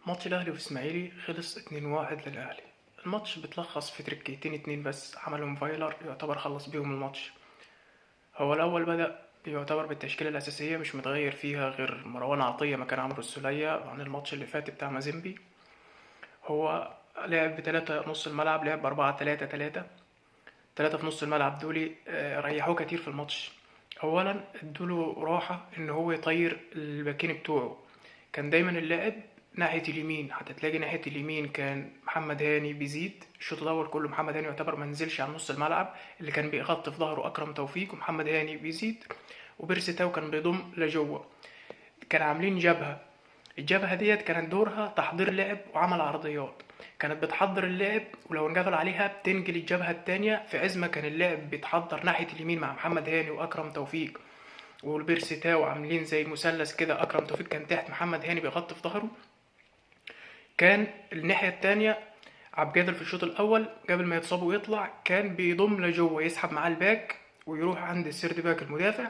ماتش الاهلي واسماعيلي خلص 2-1 للاهلي. الماتش بيتلخص في تركيتين اتنين بس عملهم فايلر يعتبر خلص بيهم الماتش. هو الاول بدأ يعتبر بالتشكيلة الأساسية مش متغير فيها غير مروان عطية مكان عمرو السولية عن الماتش اللي فات بتاع مازيمبي. هو لعب بتلاتة نص الملعب، لعب ب4-3-3. تلاتة في نص الملعب دولي ريحوه كتير في الماتش. اولا ادوله راحة ان هو يطير الباكين بتوعه. كان دايما اللعب ناحية اليمين، حتى تلاقي ناحية اليمين كان محمد هاني بيزيد الشوط الاول كله. محمد هاني يعتبر منزلش على نص الملعب، اللي كان بيغطي في ظهره اكرم توفيق، ومحمد هاني بيزيد وبيرسي تاو كان بيضم لجوه. كان عاملين جبهة. الجبهة ديت كانت دورها تحضير لعب وعمل عرضيات. كانت بتحضر اللعب ولو انقفل عليها بتنقل الجبهة التانية في عزمة. كان اللعب بيتحضر ناحية اليمين مع محمد هاني وأكرم توفيق والبيرسي تاو عاملين زي مثلث كده. أكرم توفيق كان تحت، محمد هاني بيغطي في ظهره. كان الناحية التانية عبد القادر في الشوط الأول قبل ما يتصاب ويطلع كان بيضم لجوه، يسحب معاه الباك ويروح عند السيرد باك المدافع،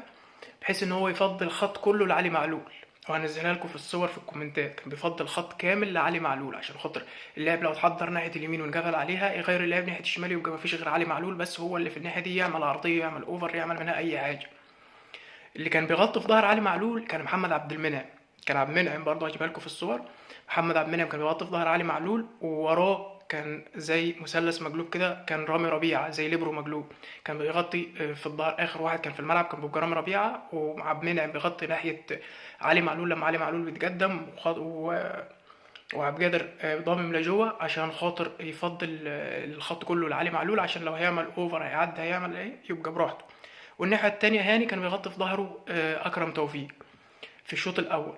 بحيث ان هو يفضل الخط كله لعلي معلول. وهنزلها لكم في الصور في الكومنتات. كان بيفضل خط كامل لعلي معلول عشان خاطر اللاعب لو اتحضر ناحيه اليمين وانقفل عليها يغير اللاعب ناحيه الشمال، يبقى مفيش غير علي معلول بس هو اللي في الناحيه دي يعمل عرضيه، يعمل اوفر، يعمل منها اي حاجه. اللي كان بيغطي في ظهر علي معلول كان محمد عبد المنعم. كان عبد المنعم برضه هجيبها لكم في الصور. محمد عبد المنعم كان بيغطي في ظهر علي معلول، ووراه كان زي مثلث مقلوب كده، كان رامي ربيعه زي ليبرو مقلوب. كان بيغطي في الظهر. اخر واحد كان في الملعب كان بيبقى رامي ربيعه، وعبد المنعم بيغطي ناحيه علي معلول لما علي معلول بيتقدم وعبد القادر ضامم لجوه عشان خاطر يفضل الخط كله لعلي معلول، عشان لو هيعمل اوفر هيعدي هيعمل ايه يبقى براحته. والناحيه التانية هاني كان بيغطي في ظهره اكرم توفيق في الشوط الاول.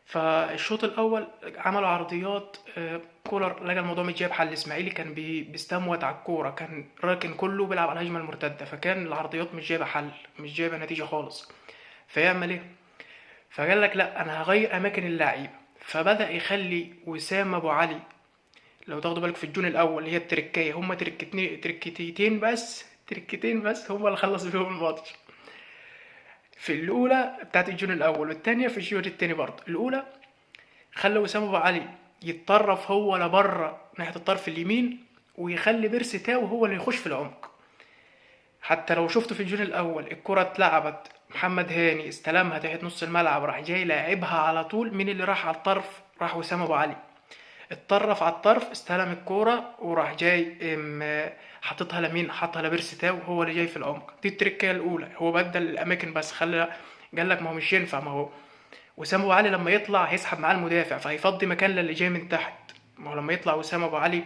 فالشوط الاول عملوا عرضيات. كولر لقى الموضوع متجاب حل. الاسماعيلي كان بيستموت على الكوره، كان راكن كله بيلعب على الهجمه المرتده، فكان العرضيات مش جايبه حل، مش جايبه نتيجه خالص. فيعمل ايه؟ فقال لك لا انا هغير اماكن اللعيبه. فبدا يخلي وسام ابو علي. لو تاخدوا بالك في الجون الاول اللي هي التركيه، هما تركتين بس هما اللي خلص بيهم الماتش. في الاولى بتاعت الجون الاول والتانية في الجون التاني برضه. الاولى خلى وسام ابو علي يتطرف هو لبره ناحيه الطرف اليمين، ويخلي بيرسي تاو هو اللي يخش في العمق. حتى لو شفته في الجون الاول الكره اتلعبت، محمد هاني استلمها تحت نص الملعب راح جاي لاعبها على طول. مين اللي راح على الطرف؟ راح وسام ابو علي. اتطرف على الطرف استلم الكوره وراح جاي حاططها لمين؟ حاطها لبيرسي تاو هو اللي جاي في العمق. دي التركيه الاولى. هو بدل الاماكن بس خلى. قال لك ما هو مش ينفع، ما هو وسام ابو علي لما يطلع هيسحب معاه المدافع فهيفضي مكان للي جاي من تحت. ما هو لما يطلع وسام ابو علي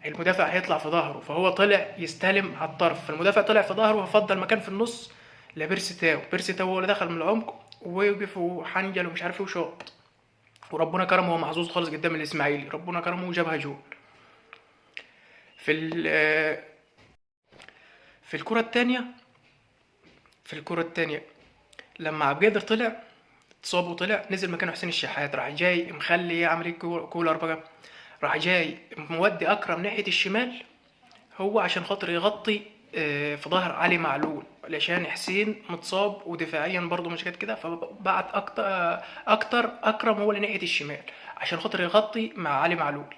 المدافع هيطلع في ظهره، فهو طلع يستلم على الطرف، فالمدافع طلع في ظهره وفضل مكان في النص لبيرسي تاو. بيرسي تاو هو اللي دخل من العمق ووقف وحنجل ومش عارف ايه وشاط. وربنا كرمه، هو محظوظ خالص قدام الاسماعيلي، ربنا كرمه وجابها جول. في في الكرة التانية في الكرة التانية لما عبد القادر طلع اتصاب وطلع نزل مكانه حسين الشحات، راح جاي مخلي يعمل ايه كولر بقى؟ راح جاي مودي اكرم ناحيه الشمال هو عشان خاطر يغطي في ظهر علي معلول، علشان حسين متصاب ودفاعيا برضه مش كده. فبعت اكتر اكرم هو اللي ناحيه الشمال عشان خاطر يغطي مع علي معلول.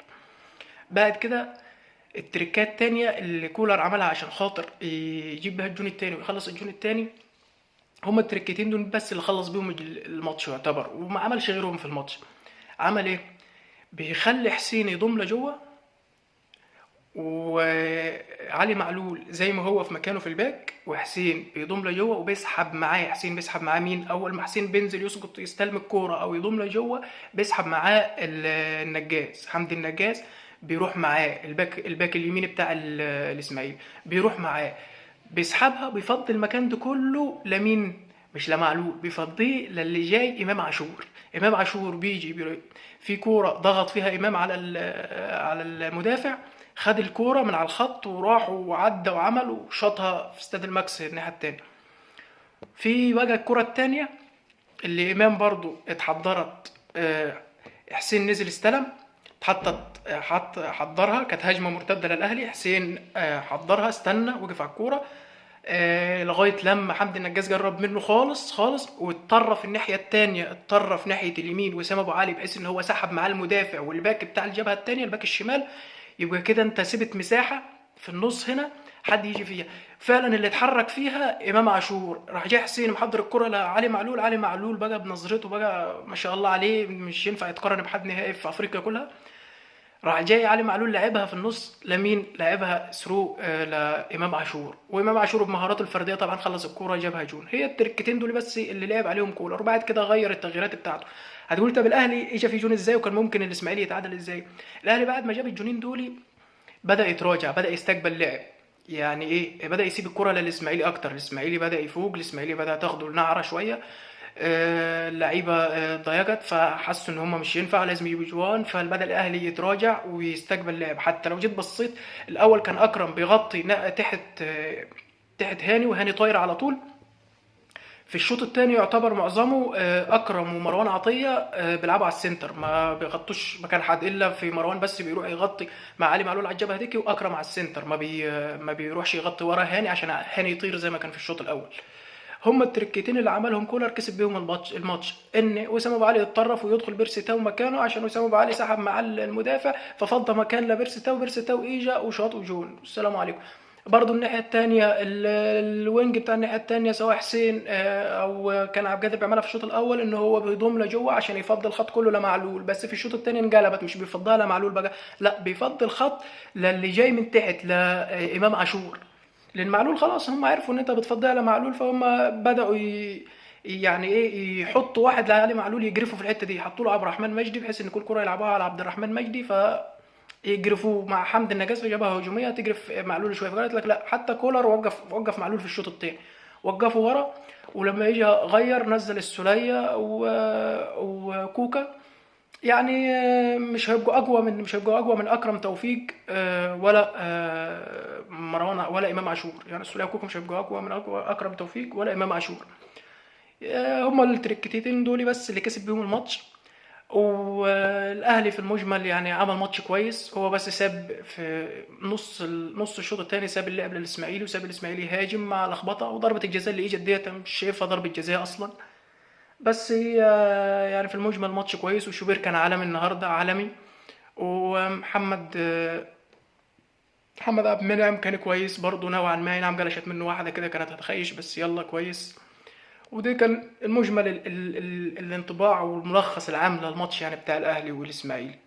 بعد كده التريكات التانية اللي كولر عملها عشان خاطر يجيب بها الجون التاني ويخلص الجون التاني، هما التريكتين دول بس اللي خلص بيهم الماتش يعتبر، وما عملش غيرهم في الماتش. عمل ايه؟ بيخلي حسين يضم لجوه، وعلي معلول زي ما هو في مكانه في الباك، وحسين بيضم لجوه وبيسحب معاه. حسين بيسحب معاه مين؟ اول ما حسين بينزل يسقط يستلم الكوره او يضم لجوه بيسحب معاه النجاز، حمدي النجاز بيروح معاه. الباك اليمين بتاع الاسماعيلي بيروح معاه، بيسحبها بيفضي المكان ده كله لمين؟ مش لمعلول، بيفضيه للي جاي امام عاشور. امام عاشور بيجي في كوره ضغط فيها امام على المدافع، خد الكوره من على الخط وراح وعدى وعمل وشاطها في استاد الماكس الناحيه التانيه. في بقى الكره التانيه اللي امام برضو اتحضرت، حسين نزل استلم، حضرها، كانت هجمه مرتده للاهلي. حسين حضرها، استنى وقف على الكوره، لغايه لما حمدي النجاز جرب منه خالص خالص، واتطرف الناحيه التانية، اتطرف ناحيه اليمين وسام ابو علي، بحيث ان هو سحب معاه المدافع والباك بتاع الجبهه التانية، الباك الشمال. يبقى كده انت سبت مساحه في النص هنا حد يجي فيها. فعلا اللي اتحرك فيها امام عاشور، راح جاي حسين محضر الكره لعلي معلول. علي معلول بقى بنظرته بقى ما شاء الله عليه، مش ينفع يتقارن بحد نهائي في افريقيا كلها. راح جاي علي معلول لعبها في النص لمين؟ لعبها ثرو لامام عاشور، وامام عاشور بمهاراته الفرديه طبعا خلص الكوره جابها جون. هي التركتين دول بس اللي لعب عليهم كولر، وبعد كده غير التغييرات بتاعته. هتقول طب الاهلي اجى في جون ازاي وكان ممكن الاسماعيلي يتعادل ازاي؟ الاهلي بعد ما جاب الجونين دول بدأ يتراجع، بدأ يستقبل لعب. يعني ايه؟ بدأ يسيب الكرة للاسماعيلي اكتر، الاسماعيلي بدأ يفوق، الاسماعيلي بدأ تاخده النعرة شوية. اللعيبة ضيقت، فحسوا ان هم مش ينفع لازم يجيبوا جوان، فبدأ الاهلي يتراجع ويستقبل لعب. حتى لو جيت بصيت الاول كان اكرم بيغطي تحت تحت هاني، وهاني طاير على طول. في الشوط الثاني يعتبر معظمه اكرم ومروان عطيه بيلعبوا على السنتر، ما بيغطوش مكان حد، الا في مروان بس بيروح يغطي مع علي معلول على الجبهه ديكي، واكرم على السنتر ما بيروحش يغطي ورا هاني عشان هاني يطير زي ما كان في الشوط الاول. هما التركتين اللي عملهم كولر كسب بيهم الماتش ان وسام ابو علي يتطرف ويدخل بيرسي تاو مكانه، عشان وسام ابو علي سحب مع المدافع ففضى مكان لبيرسي تاو. بيرسي تاو اجا وشاط وجون، السلام عليكم. برضو الناحية التانية الوينج بتاع الناحية التانية سواء حسين او كان عبد القادر بيعملها في الشوط الاول، ان هو بيضم لجوه عشان يفضي الخط كله لمعلول، بس في الشوط التاني انقلبت، مش بيفضيها لمعلول بقى، لا بيفضي الخط للي جاي من تحت لامام عاشور. لان معلول خلاص هم عرفوا ان انت بتفضيها لمعلول، فهم بداوا يعني ايه يحطوا واحد لعلي معلول يجرفوا في الحته دي، حطوا له عبد الرحمن مجدي بحيث ان كل كره يلعبوها على عبد الرحمن مجدي، يجرفوا مع حمد النجاز في جبهه هجوميه تجرف معلول شويه. فقالت لك لا، حتى كولر وقف معلول في الشوط الثاني، وقفه ورا. ولما يجي غير نزل السوليه وكوكا. يعني مش هيبقوا اقوى من اكرم توفيق ولا مروان ولا امام عاشور. يعني السوليه وكوكا مش هيبقوا اقوى من اكرم توفيق ولا امام عاشور. هما التريكتين دول بس اللي كسب بيهم الماتش. والاهلي في المجمل يعني عمل ماتش كويس، هو بس ساب في نص الشوط الثاني ساب اللعب للاسماعيلي، وساب الاسماعيلي يهاجم مع لخبطه، وضربه الجزاء اللي اجت ديت مش شايفها ضربه جزاء اصلا. بس هي يعني في المجمل ماتش كويس، وشوبير كان عالمي النهارده عالمي. ومحمد محمد عبد المنعم كان كويس برضه نوعا ما، نعم جلشت منه واحده كده كانت هتخيش، بس يلا كويس. وده كان المجمل الانطباع والملخص العام للماتش يعني بتاع الاهلي والاسماعيلي.